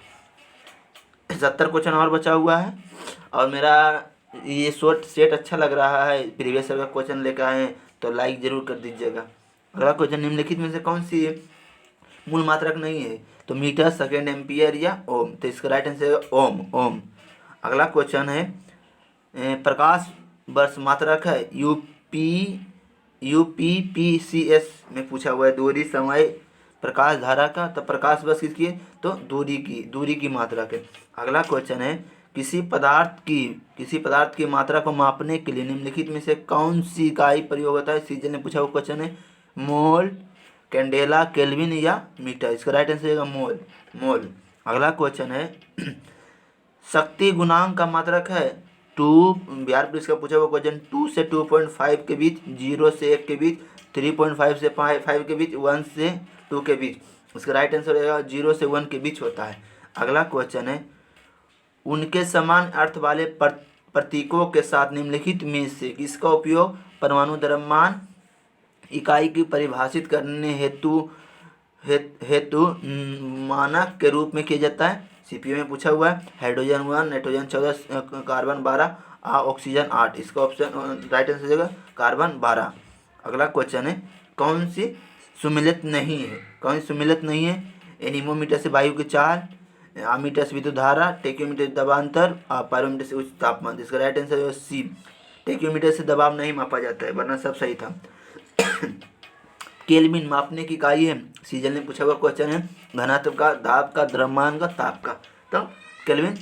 70 क्वेश्चन और बचा हुआ है और मेरा ये शॉर्ट सेट अच्छा लग रहा है, प्रीवियस ईयर का क्वेश्चन लेकर आए हैं तो लाइक जरूर कर दीजिएगा। अगला क्वेश्चन निम्नलिखित में से कौन सी मूल मात्रक नहीं है? तो मीटर, सेकेंड, एम्पियर या ओम। तो इसका राइट आंसर है ओम, ओम। अगला क्वेश्चन है प्रकाश वर्ष मात्रक है। यूपीपीसीएस में पूछा हुआ है दूरी, समय, प्रकाश धारा का। तो प्रकाश वर्ष किसकी है? तो दूरी की मात्रक है। अगला क्वेश्चन है किसी पदार्थ की मात्रा को मापने के लिए निम्नलिखित में से कौन सी इकाई प्रयोग होता है? सीजन ने पूछा हुआ क्वेश्चन है मोल, कैंडेला, केल्विन या मीटर। इसका राइट आंसर है मोल, मोल। अगला क्वेश्चन है शक्ति गुणांक का मात्रक है 2। बिहार पुलिस का पूछा हुआ क्वेश्चन 2 से 2.5 के बीच, 0 से 1 के बीच, 3.5 से 5 के बीच, 1 से 2 के बीच। इसका राइट आंसर रहेगा 0 से 1 के बीच होता है। अगला क्वेश्चन है उनके समान अर्थ वाले प्रतीकों के साथ निम्नलिखित में से किसका उपयोग परमाणु द्रव्यमान इकाई की परिभाषित करने हेतु मानक के रूप में किया जाता है? सीपीयू में पूछा हुआ है हाइड्रोजन 1, नाइट्रोजन 14, कार्बन 12, ऑक्सीजन 8। इसका ऑप्शन राइट आंसर हो जाएगा कार्बन 12। अगला क्वेश्चन है कौन सी सुमेलित नहीं है? कौन सी सुमेलित नहीं है? एनीमोमीटर से वायु की चाल, आमीटर से विद्युत धारा, टेक्योमीटर से दबांतर, पायरोमीटर से उच्च तापमान। इसका राइट आंसर है सी। टेक्योमीटर से दबाव नहीं मापा जाता है, वरना सब सही था। केल्विन मापने की इकाई है। सीजन ने पूछा हुआ क्वेश्चन है घनत्व का, दाब का, द्रव्यमान का, ताप का। तो केल्विन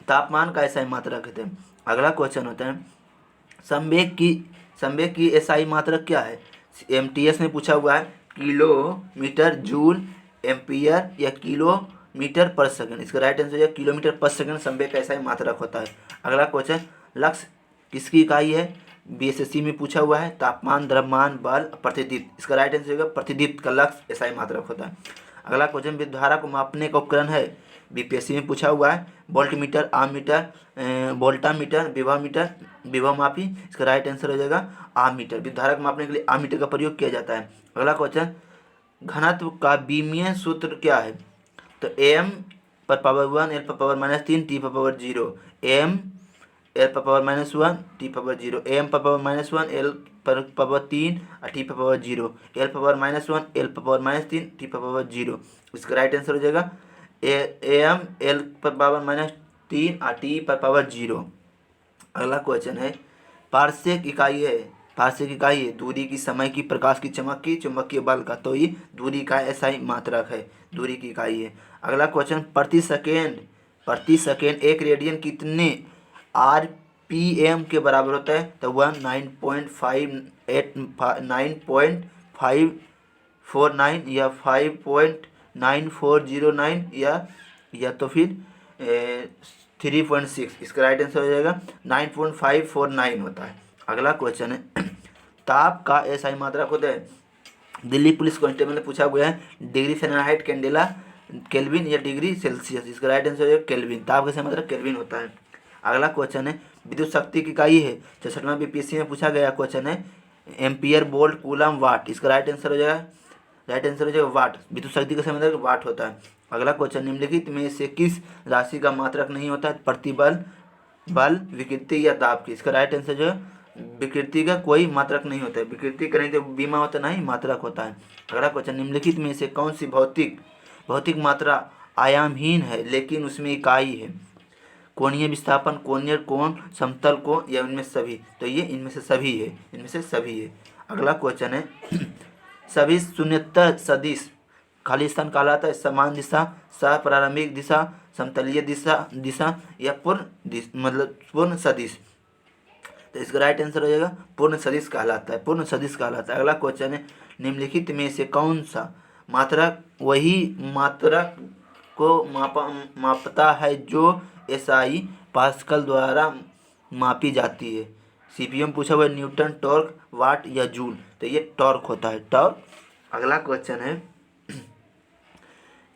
तापमान का एसआई मात्रा कहते हैं। अगला क्वेश्चन होता है संवेग की एसआई मात्रक क्या है? एमटीएस में पूछा हुआ है किलोमीटर, जूल, एम्पियर या किलोमीटर पर सेकंड। इसका राइट आंसर है किलोमीटर पर सेकंड संवेग का एसआई मात्रक होता है। अगला क्वेश्चन लक्स किसकी इकाई है? बीएसएससी में पूछा हुआ है तापमान, द्रव्यमान, बल, प्रतिदीप्त। इसका राइट आंसर होगा प्रतिदीप्त का लक्स एसआई मात्रक होता है। अगला क्वेश्चन विद्युत धारा को मापने का उपकरण है। बीपीएससी में पूछा हुआ है। वोल्ट मीटर, आम मीटर, वोल्टा मीटर, विभव मापी। इसका राइट आंसर हो जाएगा आम मीटर। विद्युत मापने के लिए आम मीटर का प्रयोग किया जाता है। अगला क्वेश्चन, घनत्व का बीमीय सूत्र क्या है? तो एम पर पावर 1 एल पर पावर -3 टी पर पावर 0। एम एल पर पावर -1 टी पर पावर 0, एम पर पावर -1 एल पर पावर 3 और टी पर पावर 0, एल पर पावर -1 एल पर पावर -3 टी पर पावर 0। इसका राइट आंसर हो जाएगा एम एल पर पावर -3 और टी पर पावर 0। अगला क्वेश्चन है, पारसेक इकाई है, पारसेक इकाई है दूरी की, समय की, प्रकाश की चमक की, चुंबकीय बल का। तो ये दूरी का एसआई मात्रक है, दूरी की इकाई है। अगला क्वेश्चन, प्रति सेकेंड एक रेडियन कितने आरपीएम के बराबर होता है? तो वह 9.549 या 5.9409 या तो फिर 3.6। इसका राइट आंसर हो जाएगा 9.549 होता है। अगला क्वेश्चन है, ताप का एसआई मात्रक होता है। दिल्ली पुलिस कांस्टेबल ने पूछा हुआ है डिग्री फ़ारेनहाइट, कैंडेला, केल्विन या डिग्री सेल्सियस। इसका राइट आंसर हो जाएगा केल्विन। ताप का एसआई मात्रक केल्विन होता है। अगला क्वेश्चन है, विद्युत शक्ति की इकाई है। 66वां बीपीएससी में पूछा गया क्वेश्चन है एम्पियर, वोल्ट, कूलम, वाट। इसका राइट आंसर हो जाएगा वाट। विद्युत शक्ति का मतलब वाट होता है। अगला क्वेश्चन, निम्नलिखित में से किस राशि का मात्रक नहीं होता है? प्रतिबल, बल, विकृति या दाब की। इसका राइट आंसर जो है विकृति का कोई मात्रक नहीं होता है। विकृति करें तो बीमा होता नहीं, मात्रक होता है। अगला क्वेश्चन, निम्नलिखित में से कौन सी भौतिक मात्रा आयामहीन है लेकिन उसमें इकाई है? कोणीय विस्थापन, कोणीय कोण, समतल कोण या इनमें सभी। तो ये इनमें से सभी है। अगला क्वेश्चन है, सभी शून्येतर सदिश खाली स्थान कहलाता है? समान दिशा, सह-प्रारंभिक दिशा, समतलीय दिशा या पूर्ण सदिश। तो इसका राइट आंसर हो जाएगा पूर्ण सदिश कहलाता है। अगला क्वेश्चन है, निम्नलिखित में से कौन सा मात्रक वही मात्रक को मापता है जो एसआई पास्कल द्वारा मापी जाती है? सीपीएम पूछा हुआ है न्यूटन, टॉर्क, वाट या जूल। तो ये टॉर्क होता है, टॉर्क। अगला क्वेश्चन है,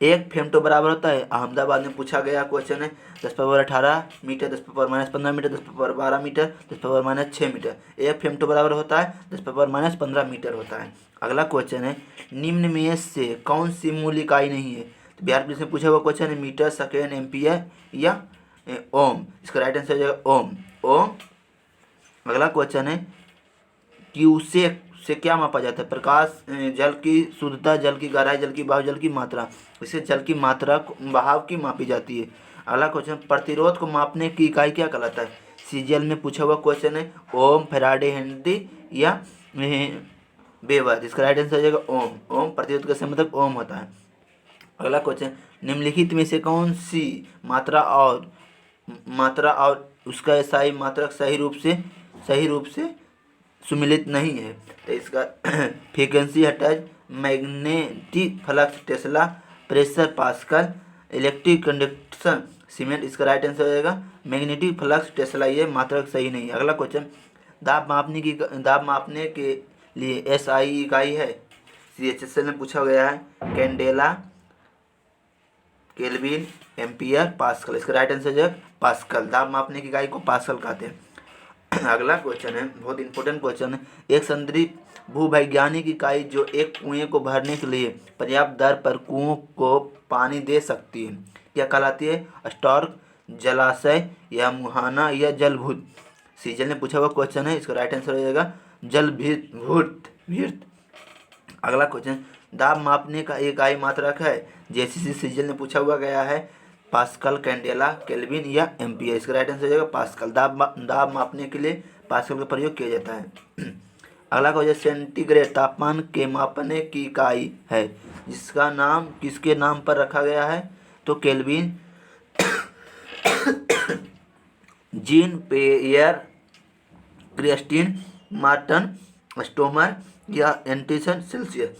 एक फेमटो बराबर होता है? अहमदाबाद में पूछा गया क्वेश्चन है 10⁻18 मीटर, 10⁻−15 मीटर, 10⁻12 मीटर, 10⁻−6 मीटर। एक फेमटो बराबर होता है 10⁻−15 मीटर होता है। अगला क्वेश्चन है, निम्न में से कौन सी मूल इकाई नहीं है? तो बिहार पुलिस में पूछा हुआ क्वेश्चन है मीटर, सेकेंड, एम्पियर या ओम। इसका राइट आंसर हो जाएगा ओम। अगला क्वेश्चन है, क्यूसेक से क्या मापा जाता है? प्रकाश, जल की शुद्धता, जल की गहराई, जल की बहाव, जल की मात्रा। इससे जल की मात्रा बहाव की मापी जाती है। अगला क्वेश्चन, प्रतिरोध को मापने की इकाई क्या कहलाता है? सीजीएल में पूछा हुआ क्वेश्चन है ओम, फैराडे, हेनरी या वेबर। इसका राइट आंसर हो जाएगा ओम। प्रतिरोध का मतलब ओम होता है। अगला क्वेश्चन, निम्नलिखित में से कौन सी मात्रा और उसका एसआई मात्रक सही रूप से सुमिलित नहीं है? तो इसका frequency hertz, magnetic flux Tesla, pressure pascal, electric conduction cement. इसका राइट आंसर हो जाएगा मैग्नेटिक फ्लक्स टेस्ला। ये मात्रक सही नहीं है। अगला क्वेश्चन, दाब मापने के लिए एसआई इकाई है? सीएचएसएल में पूछा गया है कैंडेला, केल्विन, एम्पियर, पास्कल। इसका राइट आंसर हो जाएगा पास्कल। दाब मापने की इकाई को पास्कल कहते हैं। अगला क्वेश्चन है, बहुत इंपॉर्टेंट क्वेश्चन है, एक संदर्भित भूवैज्ञानिक इकाई जो एक कुएं को भरने के लिए पर्याप्त दर पर कुओं को पानी दे सकती है क्या कहलाती है? स्टॉर्क, जलाशय या मुहाना या जलभूत। सीजन ने पूछा हुआ क्वेश्चन है। इसका राइट आंसर हो जाएगा जलभूत। अगला क्वेश्चन, दाब मापने का इकाई मात्रक है? जैसे सीजन ने पूछा हुआ गया है पास्कल, कैंडेला, केल्विन या एम्पियर। इसका राइट आंसर हो जाएगा पास्कल। दाब मापने के लिए पास्कल का प्रयोग किया जाता है। अगला क्वेश्चन, सेंटीग्रेड तापमान के मापने की इकाई है जिसका नाम किसके नाम पर रखा गया है? तो Kelvin, Jean Pierre, Christin, Marten, Stromer या एंटिसन सेल्सियस।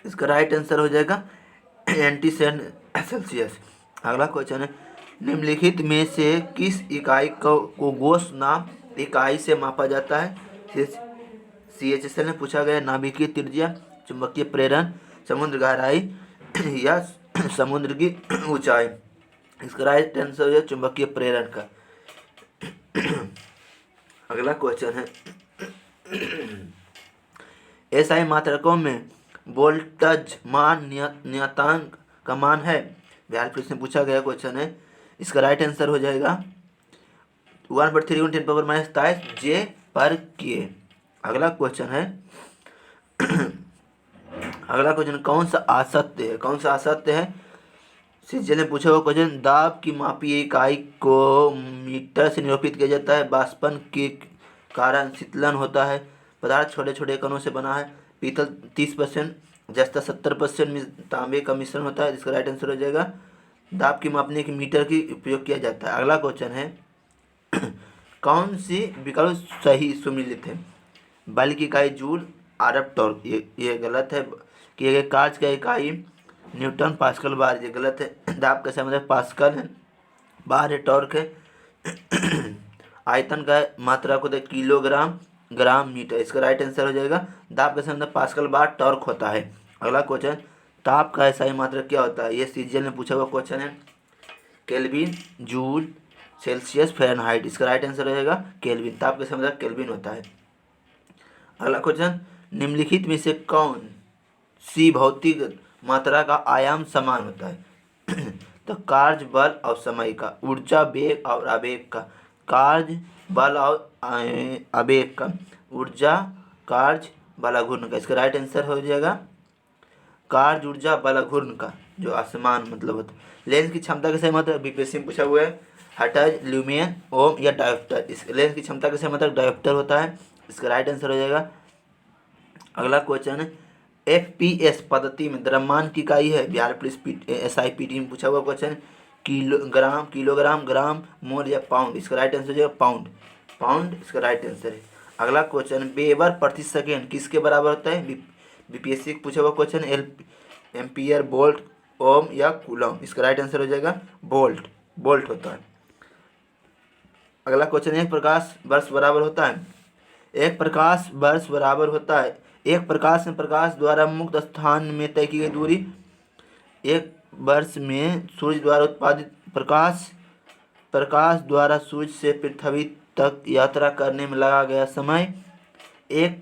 इसका राइट आंसर हो जाएगा एंटिसन सेल्सियस। अगला क्वेश्चन है, निम्नलिखित में से किस इकाई को गोस नाम इकाई से मापा जाता है? सीएचएसएल ने पूछा गया नाभिकीय त्रिज्या, चुंबकीय प्रेरण, समुद्र गहराई या समुद्र की ऊंचाई। इसका राइट आंसर हो जाएगा चुंबकीय प्रेरण का। अगला क्वेश्चन है एसआई मात्रकों में वोल्टेज मान नियतांक का मान है। बिहार पुलिस में पूछा गया क्वेश्चन है। इसका राइट आंसर हो जाएगा 1/3 × 10⁻⁻27 जे पर के। अगला क्वेश्चन है कौन सा असत्य है। सीजीएल ने पूछा हुआ क्वेश्चन, दाब की मापी इकाई को मीटर से निरूपित किया जाता है। वाष्पन के कारण शीतलन होता है। पदार्थ छोटे छोटे कणों से बना है। पीतल 30%, जस्ता 70% तांबे का मिश्रण होता है। जिसका राइट आंसर हो जाएगा दाब की मापने के मीटर की उपयोग किया जाता है। अगला क्वेश्चन है कौन सी विकल्प सही सुमिलित है। बल की इकाई जूल, आरएफ टॉर्क, ये गलत है। किए गए कार्य का इकाई न्यूटन, पास्कल, बार, ये गलत है। दाब का मतलब पास्कल है, बार है, टॉर्क है। आयतन का मात्रा को देख किलोग्राम, ग्राम, मीटर। इसका राइट आंसर हो जाएगा दाब का मतलब पास्कल, बार, टॉर्क होता है। अगला क्वेश्चन ताप का एसआई मात्रक क्या होता है। ये सीजीएल ने पूछा हुआ क्वेश्चन है। Kelvin, joule, Celsius, Fahrenheit. इसका राइट आंसर हो जाएगा केल्विन। ताप का मतलब केल्विन होता है। अगला क्वेश्चन निम्नलिखित में से कौन सी भौतिक मात्रा का आयाम समान होता है। तो कार्य, बल और समय का, ऊर्जा, वेग और आवेग का। कार्य, बल और आवेग का, ऊर्जा, कार्य, बल, घूर्ण का। इसका राइट आंसर हो जाएगा कार्य, ऊर्जा, बल, घूर्ण का, जो असमान मतलब होता है। लेंस की क्षमता का सही मतलब बीपीएससी में पूछा हुआ है हर्ट्ज, ल्यूमियन, ओम या डायोप्टर। इस लेंस की क्षमता का सही मतलब डायोप्टर होता है। इसका राइट आंसर हो जाएगा। अगला क्वेश्चन है एफपीएस पद्धति में द्रव्यमान की इकाई है। बिहार पुलिस एसआईपीटी में पूछा हुआ क्वेश्चन किलोग्राम, ग्राम, मोल या पाउंड। इसका राइट आंसर हो जाएगा पाउंड इसका राइट आंसर है। अगला क्वेश्चन वेबर प्रति सेकेंड किसके बराबर होता है। बीपीएससी पूछा हुआ क्वेश्चन एम्पियर, वोल्ट, ओम या कूलम। इसका राइट आंसर हो जाएगा वोल्ट होता है। अगला क्वेश्चन एक प्रकाश वर्ष बराबर होता है। एक प्रकाश वर्ष बराबर होता है एक प्रकाश में प्रकाश द्वारा मुक्त स्थान में तय की गई दूरी। एक वर्ष में सूर्य द्वारा उत्पादित प्रकाश द्वारा सूर्य से पृथ्वी तक यात्रा करने में लगा गया समय। एक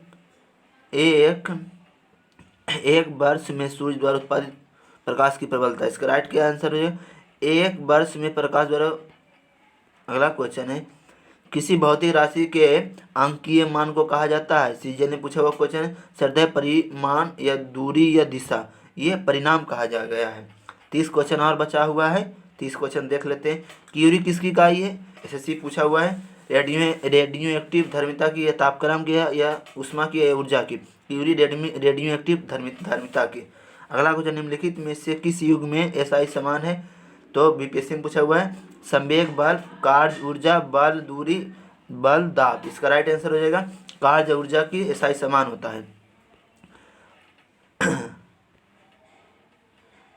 वर्ष में सूर्य द्वारा उत्पादित प्रकाश की प्रबलता। इसका राइट क्या आंसर है एक वर्ष में प्रकाश द्वारा। अगला क्वेश्चन है किसी भौतिक राशि के अंकीय मान को कहा जाता है। सीजीएल ने पूछा हुआ क्वेश्चन है सदैव परिमाण या दूरी या दिशा, ये परिणाम कहा जा गया है। 30 क्वेश्चन और बचा हुआ है। 30 क्वेश्चन देख लेते हैं। क्यूरी किसकी इकाई है। एसएससी पूछा हुआ है रेडियो एक्टिव धर्मिता की या तापक्रम की या उष्मा की या ऊर्जा की। क्यूरी रेडियो एक्टिव धर्मिता की। अगला क्वेश्चन निम्नलिखित में से किस युग में एसआई समान है। तो बीपीएससी में पूछा हुआ है संवेग, बल, कार्य, ऊर्जा, बल, दूरी, बल, दाब। इसका राइट आंसर हो जाएगा कार्य ऊर्जा की एसआई समान होता है।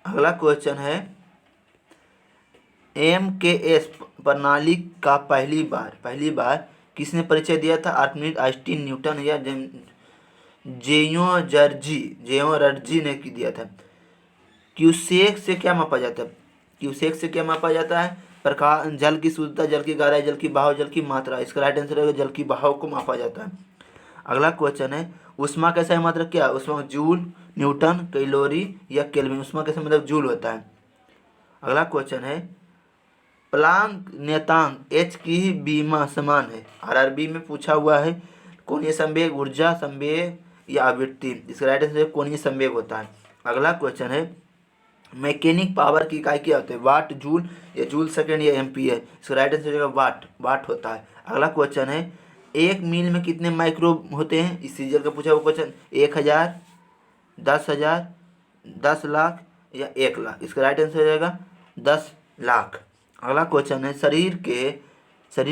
अगला क्वेश्चन है एमकेएस प्रणाली का पहली बार किसने परिचय दिया था। आर्किमिडीज, आइंस्टीन, न्यूटन या जेओरर्जी ने दिया था। क्यूसेक से क्या मापा जाता है प्रकाश, जल की शुद्धता, जल की गहराई, जल की बहाव, जल की मात्रा। इसका राइट आंसर है जल की बहाव को मापा जाता है। अगला क्वेश्चन है उष्मा का सही मात्रक क्या है। उष्मा जूल, न्यूटन, कैलोरी या केल्विन। उष्मा का सही मतलब जूल होता है। अगला क्वेश्चन है प्लांक नियतांक एच की बीमा समान है। आरआरबी में पूछा हुआ है कोणीय संवेग, ऊर्जा संवेग या आवृत्ति। इसका राइट आंसर कोणीय संवेग होता है। अगला क्वेश्चन है मैकेनिक पावर की इकाई क्या होती है। वाट, जूल या जूल सेकेंड या एम्पियर। इसका राइट आंसर हो वाट होता है। अगला क्वेश्चन है एक मील में कितने माइक्रो होते हैं। इस सीजन का पूछा हुआ क्वेश्चन 1000, 10,000, 10 लाख या 1 लाख। इसका राइट आंसर हो जाएगा 10 लाख। अगला क्वेश्चन है शरीर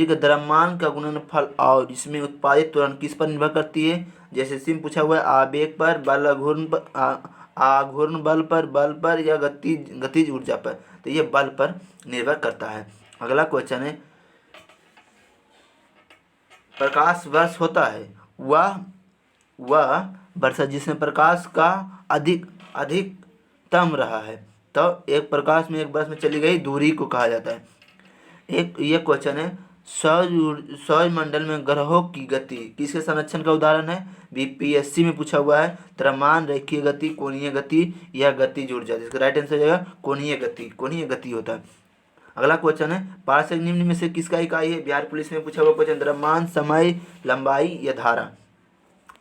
के द्रव्यमान का गुणनफल और इसमें उत्पादित त्वरण किस पर निर्भर करती है। जैसे सिम पूछा हुआ है आवेग पर, बल, घूर्ण बल पर या गतिज ऊर्जा पर। तो ये बल पर निर्भर करता है। अगला क्वेश्चन है प्रकाश वर्ष होता है वह वर्ष जिसमें प्रकाश का अधिकतम रहा है। तो एक प्रकाश में एक वर्ष में चली गई दूरी को कहा जाता है। एक ये क्वेश्चन है, सौर मंडल में ग्रहों की गति किसके संरक्षण का उदाहरण है? बीपीएससी में पूछा हुआ है। द्रव्यमान, रेखीय गति, कोणीय गति या गतिज ऊर्जा। इसका राइट आंसर हो जाएगा कोणीय गति। कोणीय गति होता है। अगला क्वेश्चन है, पारस्परिक निम्न में से किसका इकाई है? बिहार पुलिस में पूछा हुआ क्वेश्चन। द्रव्यमान, समय, लंबाई या धारा।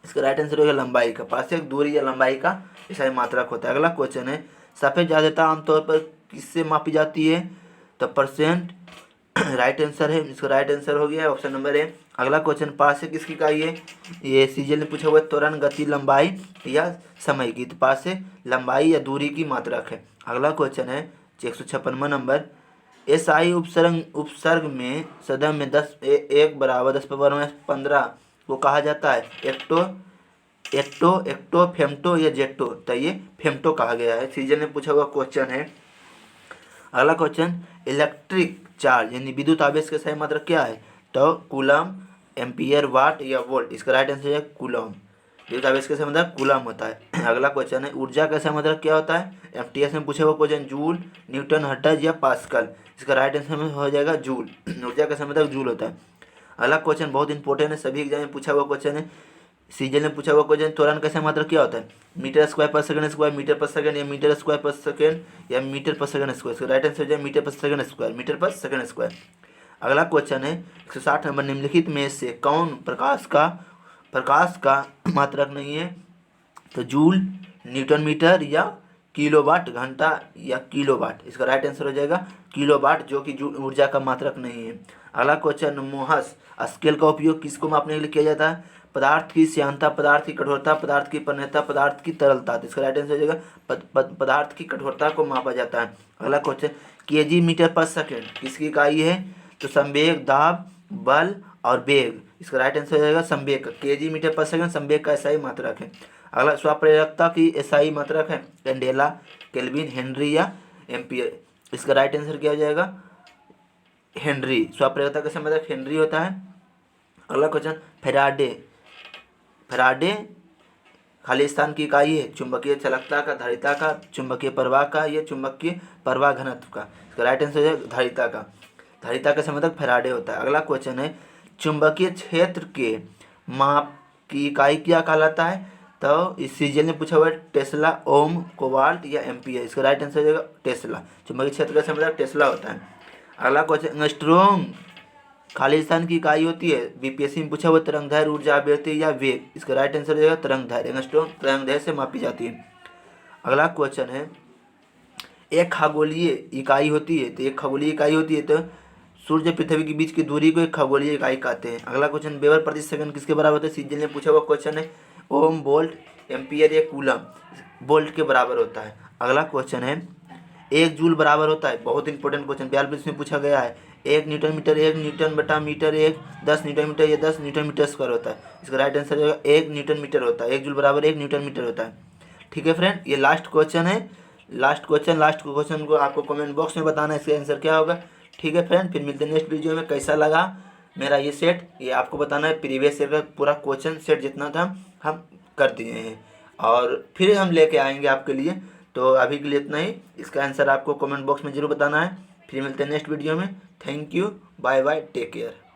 इसका राइट आंसर होगा लंबाई का। पारस्परिक दूरी या लंबाई का इकाई मात्रक होता है। अगला क्वेश्चन है, सापेक्ष आर्द्रता आमतौर पर किससे मापी जाती है? तो परसेंट राइट आंसर है। इसका राइट आंसर हो गया ऑप्शन नंबर ए। अगला क्वेश्चन, पारस्परिक किसकी इकाई है? ये सीजीएल ने पूछा हुआ है। त्वरण, गति, लंबाई या समय की। तो पारस्परिक लंबाई या दूरी की मात्रक है। अगला क्वेश्चन है 156वां नंबर, एसआई उपसर्ग में सदम में 1 बराबर 10⁻15 को कहा जाता है? एक्टो, फेम्टो या जेट्टो। तो ये फेम्टो कहा गया है। सीजन ने पूछा हुआ क्वेश्चन है। अगला क्वेश्चन, इलेक्ट्रिक चार्ज यानी विद्युत आवेश का सही मात्रक क्या है? तो कूलम, एम्पियर, वाट या वोल्ट। इसका राइट आंसर है कूलम। विद्युत आवेश का सही मात्रक कूलम होता है। अगला क्वेश्चन है, ऊर्जा का सही मात्रक क्या होता है? एमटीएस में पूछा हुआ क्वेश्चन, जूल, न्यूटन, हर्ट्ज या पास्कल। इसका राइट आंसर हो जाएगा जूल। ऊर्जा का सही मात्रक जूल होता है। अगला क्वेश्चन बहुत इंपॉर्टेंट है, सभी एग्जाम में पूछा हुआ क्वेश्चन है। सीजन में पूछा हुआ क्वेश्चन, त्वरण का सही मात्रक क्या होता है? मीटर स्क्वायर पर सेकंड स्क्वायर, मीटर पर सेकंड या मीटर स्क्वायर पर सेकंड या मीटर पर सेकंड स्क्वायर। इसका राइट आंसर हो जाए मीटर पर सेकंड स्क्वायर। मीटर पर सेकंड स्क्वायर। अगला क्वेश्चन है 160 नंबर, निम्नलिखित में से कौन प्रकाश का मात्रक नहीं है? तो जूल, न्यूटन मीटर या किलोवाट घंटा या किलोवाट। इसका राइट आंसर हो जाएगा किलोवाट, जो कि ऊर्जा का मात्रक नहीं है। अगला क्वेश्चन, मोहस स्केल का उपयोग किसको मापने के लिए किया जाता है? पदार्थ की श्यानता, पदार्थ की कठोरता, पदार्थ की परनता, पदार्थ की तरलता। तो इसका राइट आंसर हो जाएगा पदार्थ की कठोरता को मापा जाता है। अगला क्वेश्चन, केजी मीटर पर सेकेंड किसकी इकाई है? तो संवेग, दाब, बल और वेग। इसका राइट आंसर हो जाएगा संवेग का। केजी मीटर पर सेकंड संवेग का एसआई मात्रक है। अगला, स्वप्रेरकता की एसआई मात्रक है? कैंडेला, केल्विन, हेनरी या एम्पियर। इसका राइट आंसर क्या हो जाएगा? हेनरी। स्वप्रेरकता का मात्रक हेनरी होता है। अगला क्वेश्चन, फैराडे खाली स्थान की इकाई है? चुंबकीय चालकता का, धारिता का, चुंबकीय प्रवाह का या चुंबकीय प्रवाह घनत्व का। इसका राइट आंसर है धारिता का। धारिता का संबंधक फैराडे होता है। अगला क्वेश्चन है, चुंबकीय क्षेत्र के माप की इकाई क्या कहलाता है? तो इस सीजन ने पूछा हुआ है टेस्ला, ओम, कोवाल्ट या एम्पियर। इसका राइट आंसर हो जाएगा टेस्ला। चुंबकीय क्षेत्र का संबंधक टेस्ला होता है। अगला क्वेश्चन, एंगस्ट्रॉम खाली स्थान की इकाई होती है? बीपीएससी में पूछा हुआ तरंगदैर्घ्य, ऊर्जा, आवृत्ति या वेग। इसका राइट आंसर हो जाएगा तरंगदैर्घ्य। एंगस्ट्रॉम तरंगदैर्घ्य से मापी जाती है। अगला क्वेश्चन है, एक खगोलीय इकाई होती है? तो एक खगोलीय इकाई होती है तो सूर्य पृथ्वी के बीच की दूरी को एक खगोलीय इकाई कहते हैं। अगला क्वेश्चन, वेबर प्रति सेकंड किसके बराबर होता है? सीजन ने पूछा हुआ क्वेश्चन है। ओम, वोल्ट, एम्पियर या कूलम। वोल्ट के बराबर होता है। अगला क्वेश्चन है, 1 जूल बराबर होता है? बहुत इंपॉर्टेंट क्वेश्चन, 42 में पूछा गया है। 1 न्यूटन मीटर, 1 न्यूटन बटा मीटर, 10 न्यूटन मीटर या 10 न्यूटन मीटर स्क्वायर होता है। इसका राइट आंसर होगा 1 न्यूटन मीटर होता है। 1 जूल बराबर 1 न्यूटन मीटर होता है। ठीक है फ्रेंड, ये लास्ट क्वेश्चन है। लास्ट क्वेश्चन को आपको कमेंट बॉक्स में बताना है इसका आंसर क्या होगा। ठीक है फ्रेंड, फिर मिलते हैं नेक्स्ट वीडियो में। कैसा लगा मेरा ये सेट, ये आपको बताना है। प्रीवियस ईयर का पूरा क्वेश्चन सेट जितना था हम कर दिए हैं और फिर हम लेके आएंगे आपके लिए। तो अभी के लिए इतना ही। इसका आंसर आपको कमेंट बॉक्स में जरूर बताना है। फिर मिलते हैं नेक्स्ट वीडियो में। Thank you, bye bye, take care.